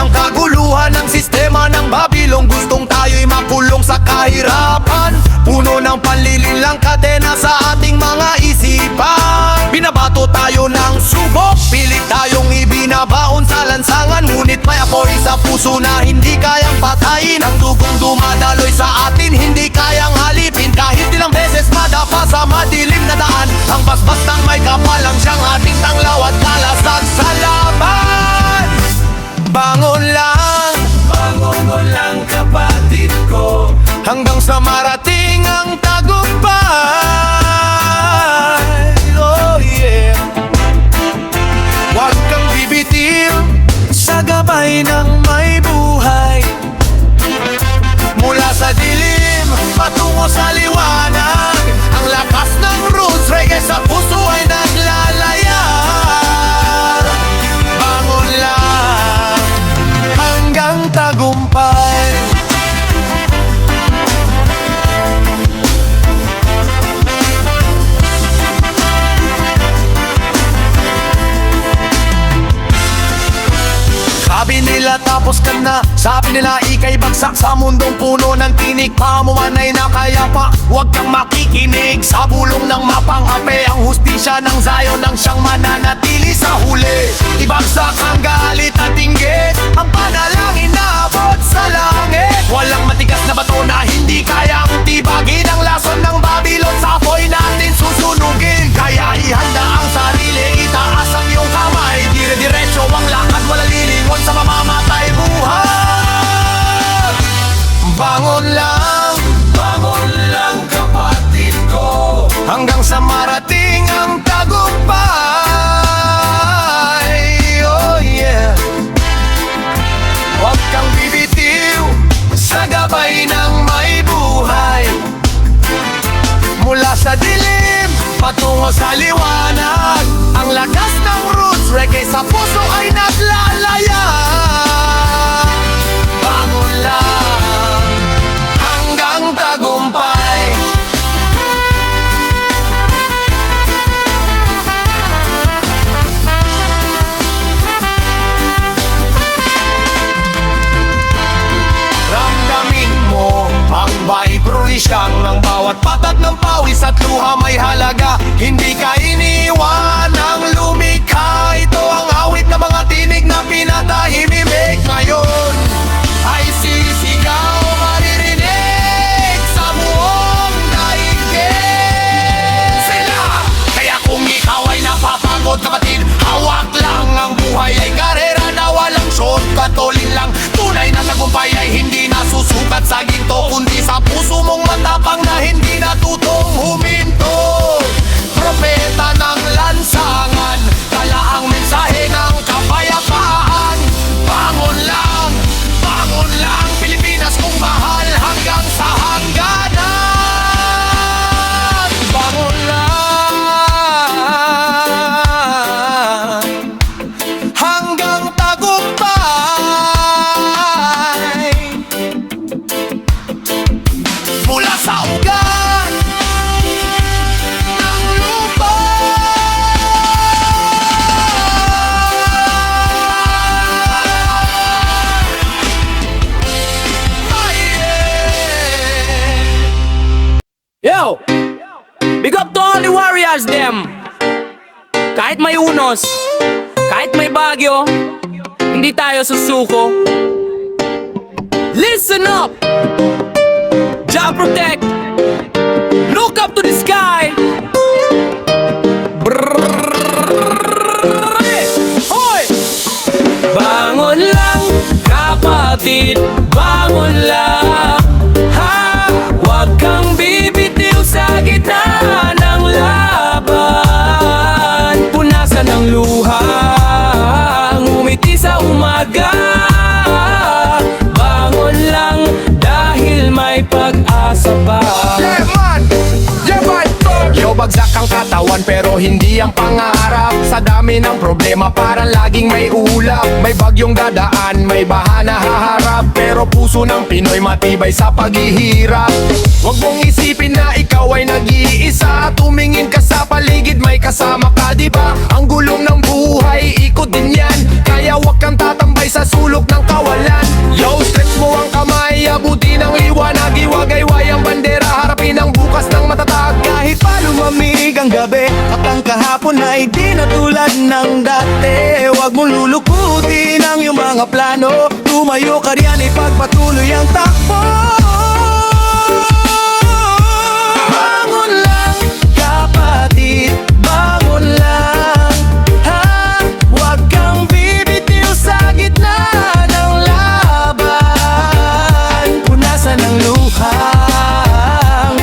ng kaguluhan ng sistema ng Babilong. Gustong tayo'y makulong sa kahirapan, puno ng panlilinlang kadena sa ating mga isipan. Binabato tayo ng subok, pilit tayong ibinabaon sa lansangan. Ngunit may apoy sa puso na hindi kayang patayin. Ang dugong dumadaloy sa atin hindi kayang halipin. Kahit ilang beses madapa sa madilim na daan, ang basbas ng may kapalang siyang ating tanglaw at kalasag sa laban. Bangon lang kapatid ko, hanggang sa marating ang tagumpay. Oh yeah. Huwag kang bibitiw sa gabay ng may buhay. Mula sa dilim patungo sa liwanag, ang lakas ng roots reggae sa puso ay naglalayag. Bangon lang hanggang tagumpay. Sabi nila tapos ka na, sabi nila ika'y bagsak sa mundong puno ng tinik. Pamumanay na kaya pa, huwag kang makikinig sa bulong ng mapang-ape. Ang hustisya ng Zion ang siyang mananatili sa huli. Ibagsak ang galit at inggit, ang panalangin na abot sa langit. Walang matigas na bato na hindi kayang tibagin. Ang lason ng Babylon sa apoy natin susunugin. Kaya ihanda ang sarili, itaas ang iyong kamay. Dire-diretso ang lakad, wala lilingon sa mamamatay buhay. Bangon lang kapatid ko, hanggang sa marating ang tagumpay. Oh yeah. Huwag kang bibitiw sa gabay ng may buhay. Mula sa dilim patungo sa liwanag, ang lakas ng roots reggae sa puso ay naglalayag. Bangon lang hanggang tagumpay. Ramdamin mo ang vibration ng bawat patak ng pawis at luha may halaga. Hindi ka iniwan ng lumikha. Ito ang awit ng mga tinig na pinatahimik. Ngayon ay sisigaw, maririnig sa buong daigdig. Sila, kaya kung ikaw ay napapagod kapatid, hawak lang. Ang buhay ay karera na walang shortcut o lang. Tunay na tagumpay ay hindi nasusukat sa ginto, kundi sa puso mong matapang na hindi natutong huminto. Propeta ng lansangan, dala ang mensahe ng kapayapaan. Bangon lang Pilipinas kong mahal hanggang sa hangganan. Bangon lang hanggang tagumpay. Mula sa ugat ng lupa, Yo! Big up to all the warriors them. Kahit may unos, kahit may bagyo, hindi tayo susuko. Listen up! Jah protect. Look up to the sky. Hoy! Bangon lang kapatid, bangon lang. Huwag kang bibitiw sa gitna ng laban. Punasan ng luha, ngumiti sa umaga. Bangon lang dahil may pag-asa pa. yeah man, yo, bagsak ang katawan pero hindi ang pangarap. Sa dami ng problema parang laging may ulap. May bagyong dadaan, may baha na haharap, pero puso ng Pinoy matibay sa paghihirap. Huwag mong isipin na ikaw ay nag-iisa. Tumingin ka sa paligid, may kasama ka, diba? Ang gulong ng buhay, ikot din yan. Kaya huwag kang tatambay sa sulok ng kawalan. Yo, stretch mo ang kamay, abuti ng liwanag, iwagayway ang bandera, harapin ang bukas ng matatag. Kahit pa lumamig ang gabi at ang kahapon ay di na tulad ng dati. Huwag mong lulukutin ang iyong mga plano, tumayo ka riyan, ipagpatuloy ang takbo. Bangon lang, kapatid, bangon lang, ha? Huwag kang bibitiw sa gitna ng laban. Punasan ng luha,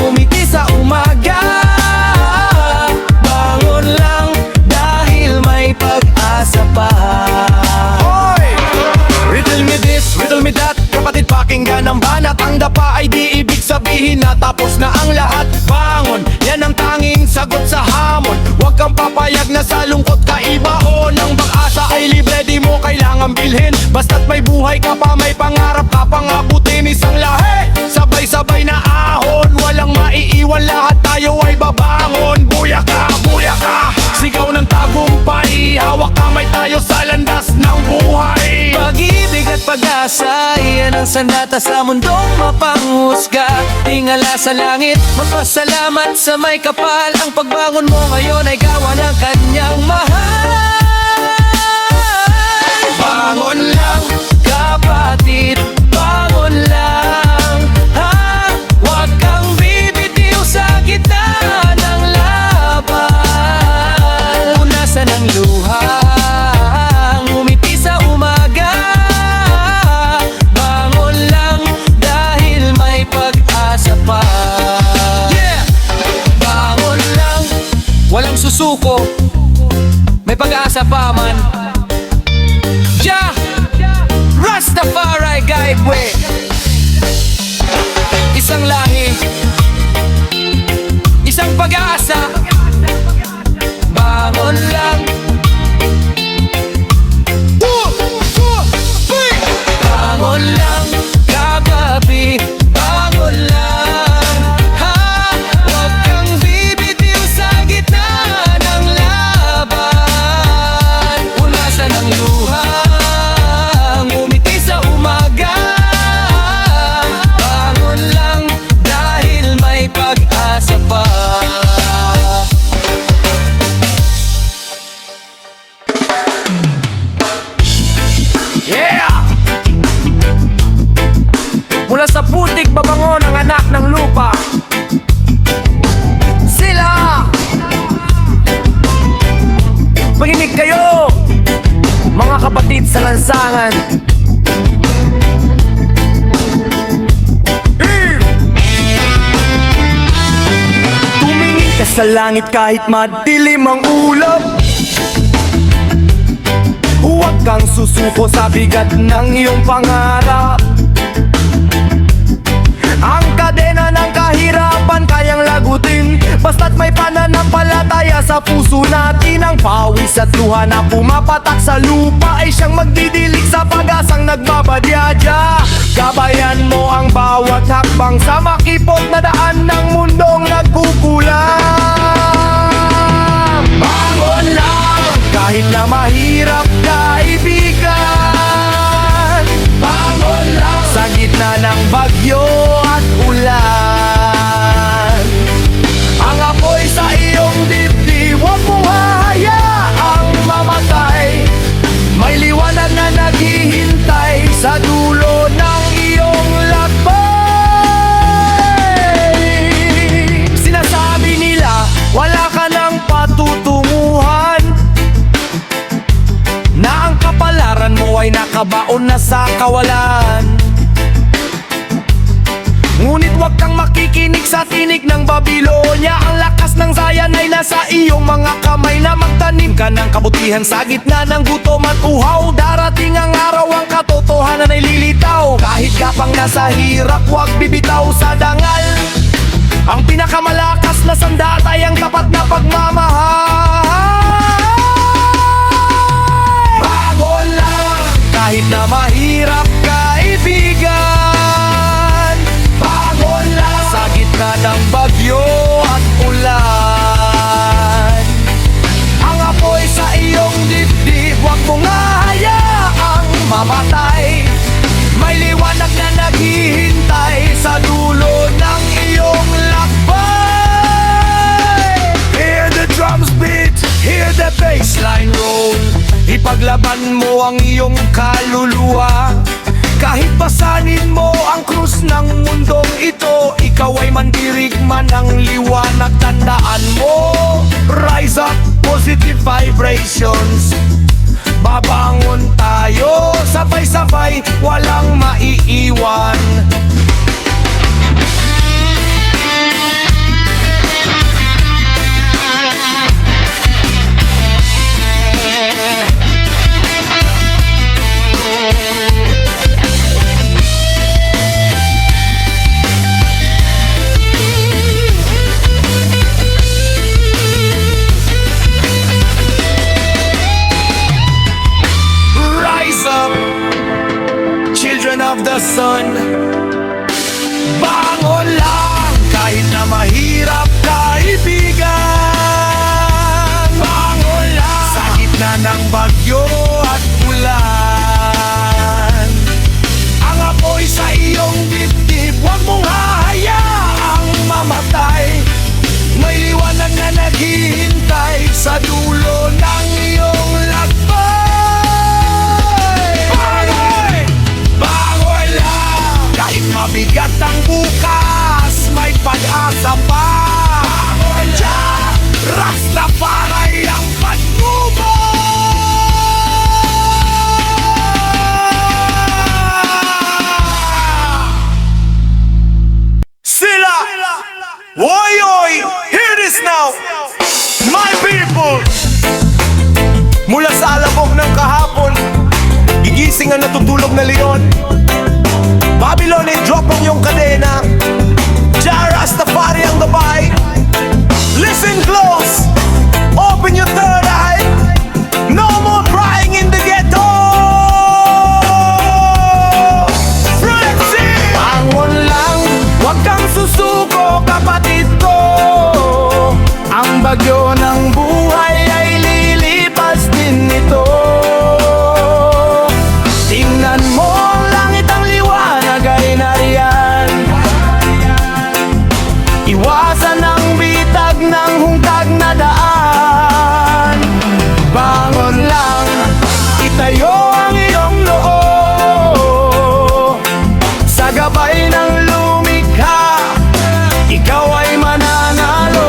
umiti sa umaga. Bangon lang, dahil may pag-asa pa. Hoy! Riddle me this, riddle me that, kapatid, pakinggan ang banat. Ang dapa ay di ibig sabihin na tapos na ang lahat. Bangon, yan ang tanging sagot sa hamon. Huwag kang papayag na sa lungkot ka ibaon. Ang pag-asa ay libre, di mo kailangan bilhin. Basta't may buhay ka pa, may pangarap ka pang abutin. Isang lahi, sabay-sabay na ahon, walang maiiwan, lahat tayo ay babangon. Buya ka, sigaw ng tagumpay, hawak kamay tayo sa landas ng buhay. Pag-ibig at pag-asa, iyan ang sandata sa mundong mapanghusga. Tingala sa langit, magpasalamat sa may kapal. Ang pagbangon mo ngayon ay gawa ng kanyang mahal. Bangon lang, kapatid, bangon lang, ha? Huwag kang bibitiw sa gitna ng laban. Punasan ng luha, umiti sa umaga. Bangon lang, dahil may pag-asa pa. Yeah! Bangon lang, Walang susuko, may pag-asa pa man. Ja! Rastafari guide way. Isang lahi, isang pag-asa. bangon lang, bangon lang, kagabi, bangon lang, ha? Huwag kang bibitiw sa gitna ng laban. Punasan ng luha, umiti sa umaga. Bangon lang, dahil may pag-asa pa. Yeah! Mula sa putik babangon ang anak ng lupa. Sila! Makinig kayo, mga kapatid sa lansangan. Tumingin ka sa langit kahit madilim ang ulap. Huwag kang susuko sa bigat ng iyong pangarap. Ang kadena ng kahirapan kayang lagutin, basta't may pananampalataya sa puso natin. Ang pawis at luha na pumapatak sa lupa ay siyang magdidilig sa pag-asang nagbabadyadya. Gabayan mo ang bawat hakbang sa makipot na daan ng mundong nagkukulang. Bangon lang, kahit na mahirap kaibigan. Bangon lang, sa gitna ng bagyo at ulan. Ang apoy sa iyong dibdib, huwag mong hahayaang mamatay. May liwanag na naghihintay sa dulo ng iyong lakbay. Sinasabi nila, wala ka ng patutunguhan, na ang kapalaran mo ay nakabaon na sa kawalan. Ngunit huwag kang makikinig sa tinig ng Babilonya. Ang lakas ng Zion ay nasa iyong mga kamay, na magtanim ka ng kabutihan sa gitna ng gutom at uhaw. Darating ang araw, ang katotohanan ay lilitaw. Kahit ka pang nasa hirap, huwag bibitaw sa dangal. Ang pinakamalakas na sandata ay ang tapat na pagmamahal. Bangon lang, kahit na mahirap kaibigan. Bangon lang, sa gitna ng bagyo at ulan. Ang apoy sa iyong dibdib, huwag mong hahayaang mamatay. Pasanin mo ang krus ng mundong ito. Ikaw ay mandirigma ng liwanag. Tandaan mo, rise up, positive vibrations. Babangon tayo, sabay-sabay, walang maiiwan. Rise up, children of the sun. Bangon lang, kahit na mahirap, kaibigan. Bangon lang, sa gitna ng bagyo at ulan. Ang apoy sa iyong dibdib, huwag mong hahayaang mamatay. May liwanag na naghihintay sa dulo ng iyong lakbay. Bangon! Bangon lang! Kahit mabigat ang bukas, may pag-asa pa. Bangon lang! Rastafari ang patnubo! Sila! Woy, oy! Hear this now! My people! Mula sa alabok ng kahapon, gigising ang natutulog na leon. Babylon, i-drop ang iyong kadena. Jah Rastafari ang gabay. Listen close! Open your third eye. No more crying in the ghetto! Frenzy! Bangon lang, huwag kang susuko, kapatid ko. Ang bagyo ng buhay ay lilipas din ito. Tingnan mo ang langit, ang liwanag ay nariyan. Iwasan ang bitag ng hungkag na daan. Bangon lang, itayo ang iyong noo. Sa gabay ng lumikha, ikaw ay mananalo.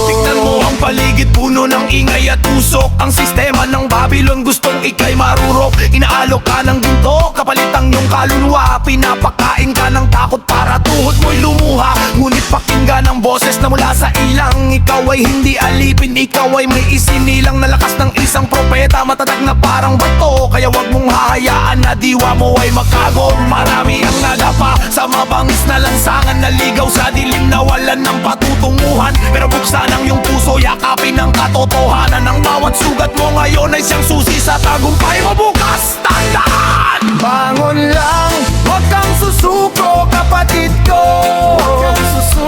Tingnan mo ang paligid, puno ng ingay at usok. Ang sistema ng Babylon gustong ikay marurok. Inaalok ka ng ginto, kapalit ang iyong kaluluwa. Pinapakain ka ng takot para tuhod mo'y lumuha. Ngunit pakinggan ang boses na mula sa ilang. Ikaw ay hindi alipin, ikaw ay may isinilang na lakas ng isang propeta. Matatag na parang bato, kaya wag mong hahayaan na diwa mo ay magkago. Marami ang nadapa sa mabangis na lansangan, naligaw sa dilim na walan ng patutunguhan. Pero buksan ang iyong puso, yakapin ang katotohanan. Ang bawat sugat mo ngayon ay siyang susi sa tagumpay mo bukas. Tandaan! Bangon lang, huwag kang susuko, kapatid ko.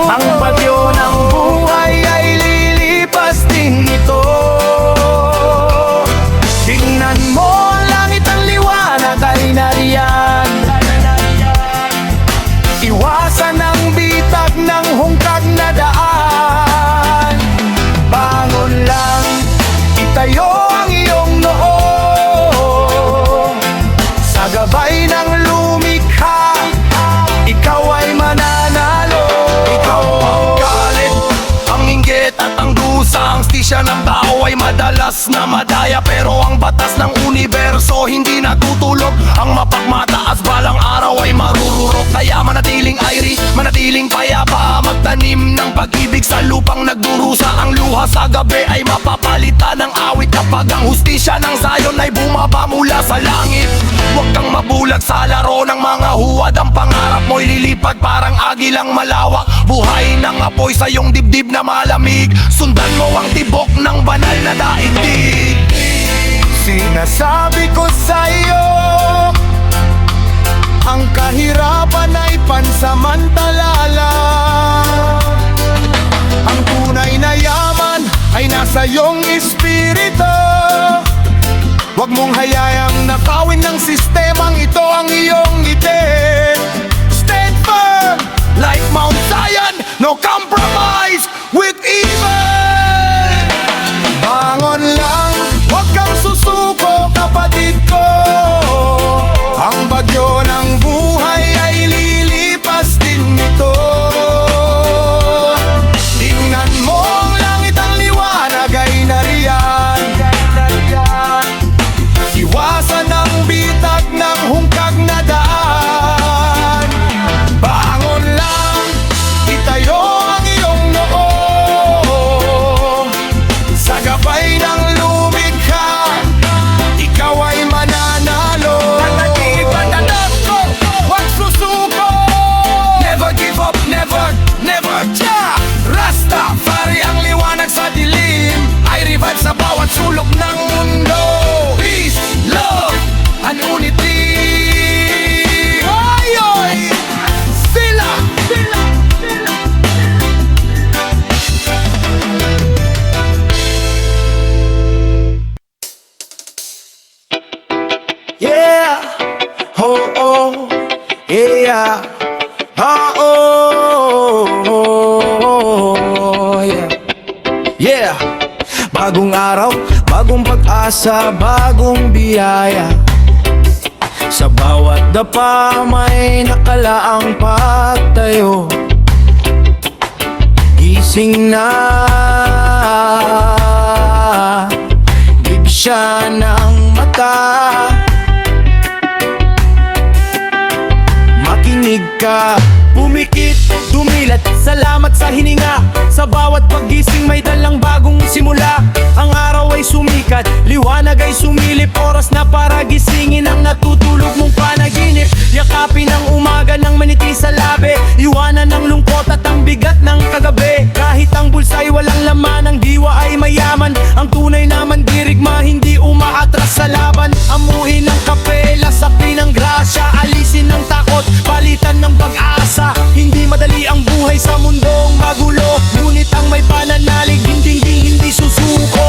Ang bagyo ng buhay ay lilipas din ito. Tingnan mo ang langit, ang liwanag ay nariyan. Iwasan ang bitag ng hungkag na daan. Bangon lang, itayo ang iyong noo. Sa gabay ng lumikha, ikaw ay mananalo. Ikaw ang galit, ang inggit at ang dusa. Ang stisya ng tao ay madalas na madaya, pero ang batas ng universo hindi natutulog. Ang mapagmataas balang araw ay marururok. Kaya manatiling airi, manatiling payapa. Magtanim ng pag-ibig sa lupang nagdurusa. Ang luha sa gabi ay mapapalitan ng awit kapag ang hustisya ng Zion ay bumaba mula sa langit. Huwag kang mabulag sa laro ng mga huwad. Ang pangarap mo'y lilipad parang agilang malawak. Buhay ng apoy sa iyong dibdib na malamig. Sundan mo ang tibok ng banal na daigdig. Sinasabi ko sa'yo, ang kahirapan ay pansamantala lang. Ang tunay na yaman ay nasa iyong espiritu. Huwag mong hayayang nakawin ng sistemang ito ang iyong ngiti. Stand firm like Mount Zion, no compromise with evil. Bangon lang, huwag kang susuko, kapatid ko. Ang bagyo Bagong araw, bagong pag-asa, bagong biyaya. Sa bawat dapa may nakalaang pagtayo. Gising na, bibisya ng mata. Makinig ka, pumikit, dumilat. Salamat sa hininga. Sa bawat paggising may dalang bagong simula. Ang araw ay sumikat, liwanag ay sumilip. Oras na para gisingin ang natutulog mong panaginip. Yakapin ang umaga ng maniti sa labi. Iwanan ang lungkot at ang bigat ng kagabi. Kahit ang bulsa'y walang laman, ang diwa ay mayaman. Ang tunay na mandirigma, hindi umaatras sa laban. Amuhin ng kape, lasapin ng grasya. Alisin ng takot, palitan ng pag-asa. Hindi madali ang buhay sa mundong magulo, ngunit ang may pananalig, hindi susuko.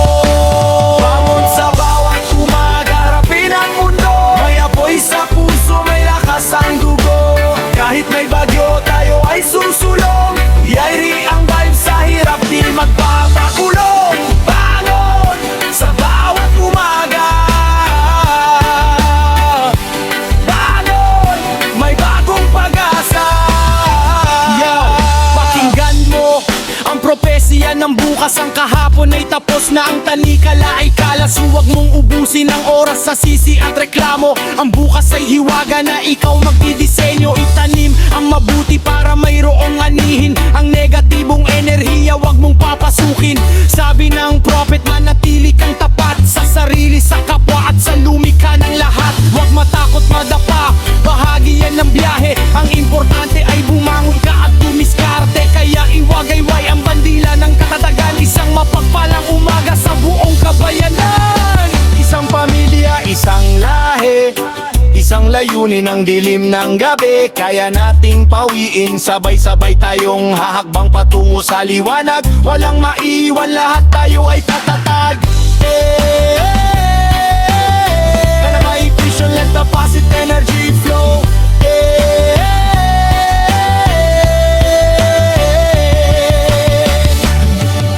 Bangon sa bawat umaga, harapin ang mundo. May apoy sa puso, may lakas ang dugo. Kahit may bagyo, tayo ay susulong. Yairi ang vibe sa hirap, di magpapakulong. Bangon sa bawat umaga. Bangon, may bagong pag-asa. Pakinggan mo ang propesya ng bukas. Ang kahapon ay tapos na, ang tanikala ay kalas. Huwag mong ubusin ang oras sa sisi at reklamo. Ang bukas ay hiwaga na ikaw magdidisenyo. Itanim ang mabuti para mayroong anihin. Ang negatibong enerhiya wag mong papasukin. Sabi ng prophet, manatili kang tapat sa sarili, sa kapwa at sa lumikha ng lahat. Huwag matakot madapa, bahagi yan ng biyahe. Ang importante ay bumangon ka at dumiskarte. Kaya iwagayway ang bandila ng katatagan. Isang mapagpalang umaga sa buong kabayanan. Isang pamilya, isang lahi, isang layunin ang dilim ng gabi. Kaya nating pawiin, sabay-sabay tayong hahakbang patungo sa liwanag. Walang maiwan, lahat tayo ay tatatag. Kaya may vision, let the positive energy flow.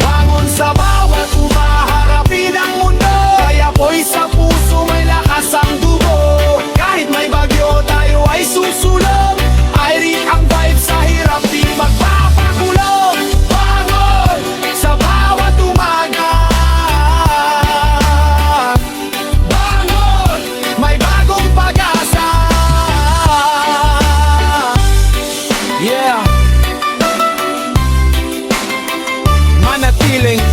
Bangon sa bawat umaharapin ang mundo. Kaya po'y sa puso may lakas ang dugo. Kahit may bagyo, tayo ay susulong. Airy ang vibe sa hirap, di magpapakulong. Bangon sa bawat umaga. Bangon, may bagong pag-asa. Yeah. Manatiling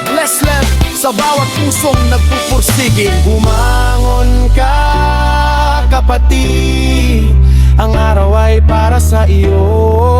blessed left sa bawat pusong nagpupursigin. Bumangon ka, kapatid, ang araw ay para sa iyo.